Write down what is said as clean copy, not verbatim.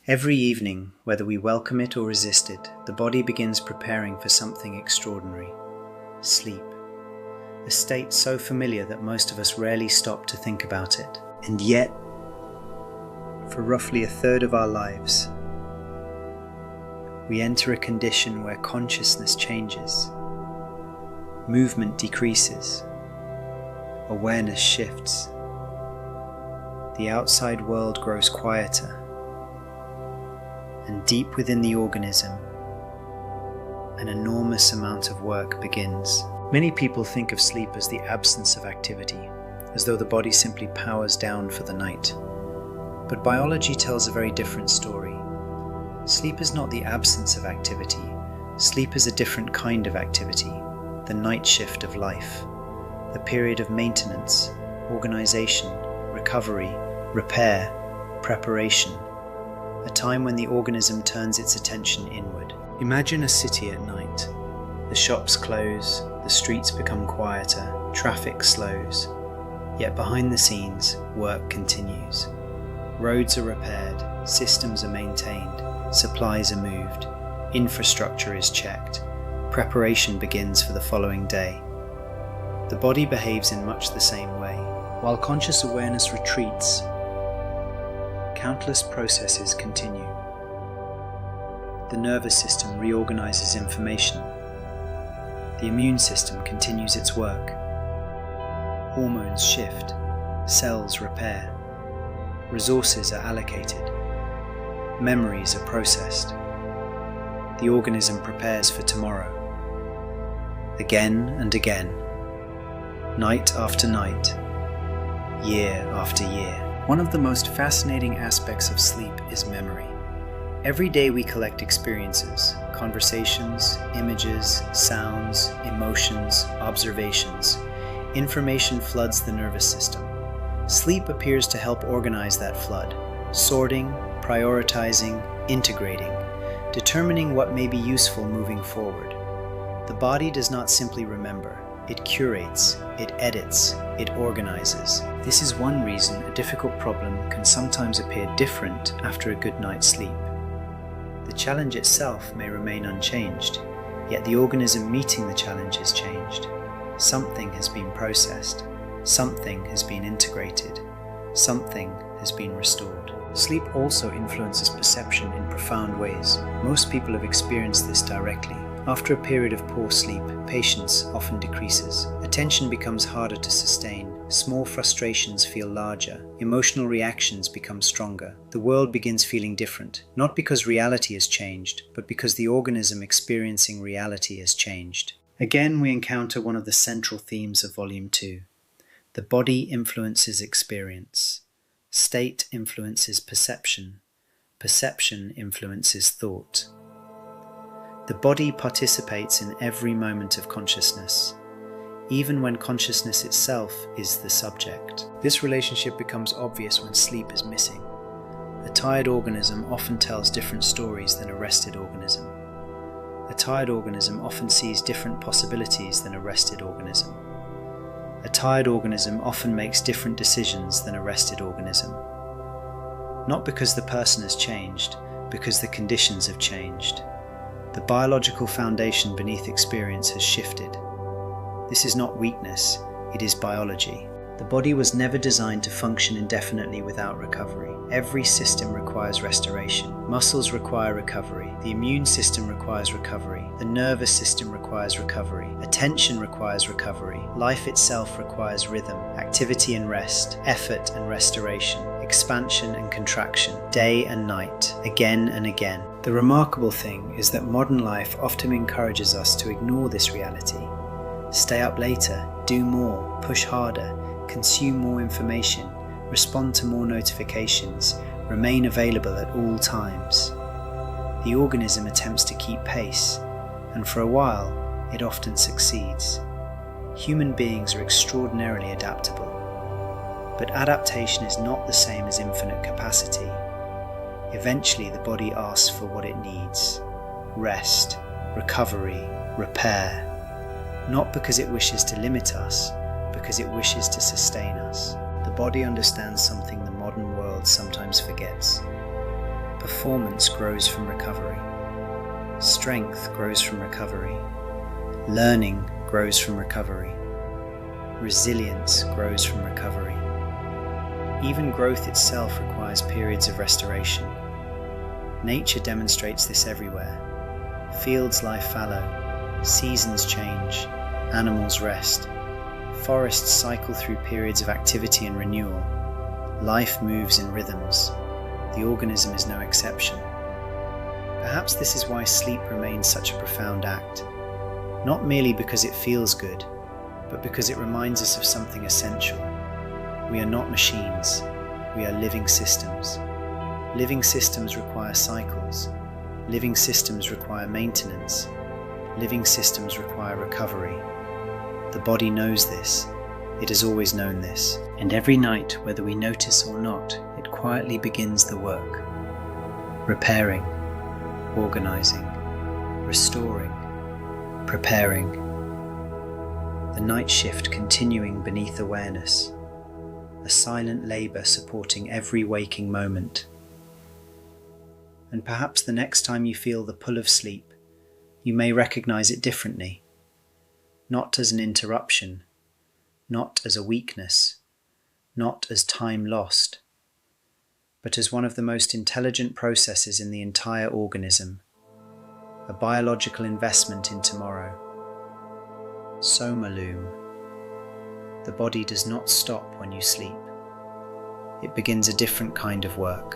Every evening, whether we welcome it or resist it, the body begins preparing for something extraordinary: sleep. A state so familiar that most of us rarely stop to think about it. And yet, for roughly a third of our lives, we enter a condition where consciousness changes, movement decreases, awareness shifts, the outside world grows quieter, and deep within the organism, an enormous amount of work begins. Many people think of sleep as the absence of activity, as though the body simply powers down for the night. But biology tells a very different story. Sleep is not the absence of activity. Sleep is a different kind of activity, the night shift of life, the period of maintenance, organization, recovery, repair, preparation, a time when the organism turns its attention inward. Imagine a city at night. The shops close, the streets become quieter, traffic slows. Yet behind the scenes, work continues. Roads are repaired, systems are maintained, supplies are moved, infrastructure is checked, preparation begins for the following day. The body behaves in much the same way. While conscious awareness retreats, countless processes continue. The nervous system reorganizes information. The immune system continues its work. Hormones shift. Cells repair. Resources are allocated. Memories are processed. The organism prepares for tomorrow. Again and again. Night after night. Year after year. One of the most fascinating aspects of sleep is memory. Every day we collect experiences, conversations, images, sounds, emotions, observations. Information floods the nervous system. Sleep appears to help organize that flood, sorting, prioritizing, integrating, determining what may be useful moving forward. The body does not simply remember. It curates, it edits, it organizes. This is one reason a difficult problem can sometimes appear different after a good night's sleep. The challenge itself may remain unchanged, yet the organism meeting the challenge is changed. Something has been processed, something has been integrated, something has been restored. Sleep also influences perception in profound ways. Most people have experienced this directly. After a period of poor sleep, patience often decreases. Attention becomes harder to sustain. Small frustrations feel larger. Emotional reactions become stronger. The world begins feeling different, not because reality has changed, but because the organism experiencing reality has changed. Again, we encounter one of the central themes of Volume 2. The body influences experience. State influences perception. Perception influences thought. The body participates in every moment of consciousness, even when consciousness itself is the subject. This relationship becomes obvious when sleep is missing. A tired organism often tells different stories than a rested organism. A tired organism often sees different possibilities than a rested organism. A tired organism often makes different decisions than a rested organism. Not because the person has changed, because the conditions have changed. The biological foundation beneath experience has shifted. This is not weakness, it is biology. The body was never designed to function indefinitely without recovery. Every system requires restoration. Muscles require recovery. The immune system requires recovery. The nervous system requires recovery. Attention requires recovery. Life itself requires rhythm, activity and rest, effort and restoration, expansion and contraction, day and night, again and again. The remarkable thing is that modern life often encourages us to ignore this reality. Stay up later, do more, push harder, consume more information, respond to more notifications, remain available at all times. The organism attempts to keep pace, and for a while, it often succeeds. Human beings are extraordinarily adaptable, but adaptation is not the same as infinite capacity. Eventually, the body asks for what it needs: rest, recovery, repair. Not because it wishes to limit us, because it wishes to sustain us. The body understands something the modern world sometimes forgets. Performance grows from recovery. Strength grows from recovery. Learning grows from recovery. Resilience grows from recovery. Even growth itself requires periods of restoration. Nature demonstrates this everywhere. Fields lie fallow, seasons change, animals rest. Forests cycle through periods of activity and renewal. Life moves in rhythms. The organism is no exception. Perhaps this is why sleep remains such a profound act, not merely because it feels good, but because it reminds us of something essential. We are not machines, we are living systems. Living systems require cycles. Living systems require maintenance. Living systems require recovery. The body knows this. It has always known this. And every night, whether we notice or not, it quietly begins the work. Repairing, organizing, restoring, preparing. The night shift continuing beneath awareness. A silent labor supporting every waking moment. And perhaps the next time you feel the pull of sleep, you may recognize it differently. Not as an interruption, not as a weakness, not as time lost, but as one of the most intelligent processes in the entire organism, a biological investment in tomorrow. Somalume. The body does not stop when you sleep. It begins a different kind of work.